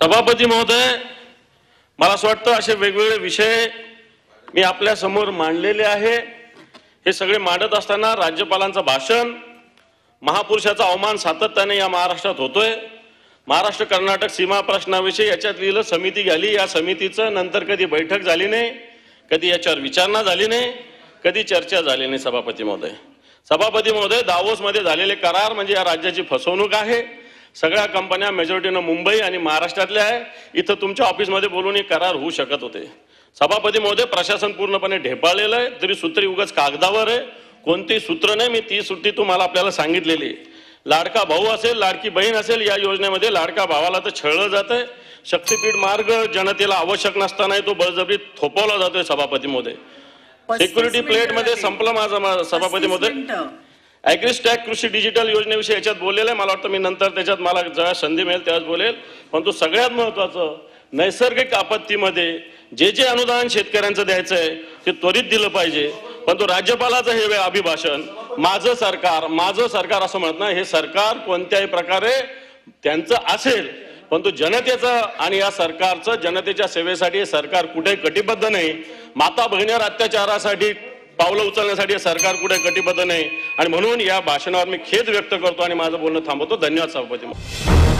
सभापती महोदय, मला असं वाटतं असे वेगवेगळे विषय मी आपल्या समोर मांडलेले आहे। हे सगळे मांडत असताना राज्यपालांचं भाषण, महापुरुषाचा अवमान सातत्याने या महाराष्ट्रात होतोय। महाराष्ट्र कर्नाटक सीमा प्रश्नाविषयी याच्यात लिहिलं समिती झाली, या समितीचं नंतर कधी बैठक झाली नाही, कधी याच्यावर विचारणा झाली नाही, कधी चर्चा झाली नाही। सभापती महोदय, दावोस मध्ये झालेले करार म्हणजे या राज्याची फसवणूक आहे। सगळ्या कंपन्या मेजॉरिटीने मुंबई आणि महाराष्ट्रातल्या आहे। इथं तुमच्या ऑफिसमध्ये बोलून हे करार होऊ शकत होते। सभापती महोदय, प्रशासन पूर्णपणे ढेपाळलेलं आहे, तरी सूत्री उगाच कागदावर आहे, कोणती सूत्र नाही। मी ती सूत्री तुम्हाला आपल्याला सांगितलेली। लाडका भाऊ असेल, लाडकी बहीण असेल, या योजनेमध्ये लाडका भावाला तर छळलं जातंय। शक्तीपीठ मार्ग जनतेला आवश्यक नसताना तो बळजबरी थोपवला जातोय। सभापती महोदय, सिक्युरिटी प्लेट मध्ये संपलं माझं। सभापती महोदय, ॲग्रिस्टॅक कृषी डिजिटल योजनेविषयी याच्यात बोललेलं आहे। मला वाटतं मी नंतर त्याच्यात मला जेव्हा संधी मिळेल तेव्हाच बोलेल। परंतु सगळ्यात महत्त्वाचं, नैसर्गिक आपत्तीमध्ये जे जे अनुदान शेतकऱ्यांचं द्यायचं आहे ते त्वरित दिलं पाहिजे। परंतु राज्यपालाचं हे अभिभाषण, माझं सरकार असं म्हणत नाही। हे सरकार कोणत्याही प्रकारे त्यांचं असेल, परंतु जनतेचं आणि या सरकारचं जनतेच्या सेवेसाठी हे सरकार कुठे कटिबद्ध नाही। माता भगिनीवर अत्याचारासाठी पावलं उचलण्यासाठी सरकार कुठे कटिबद्ध नाही। आणि म्हणून या भाषणावर मी खेद व्यक्त करतो आणि माझं बोलणं थांबवतो। धन्यवाद सभापती।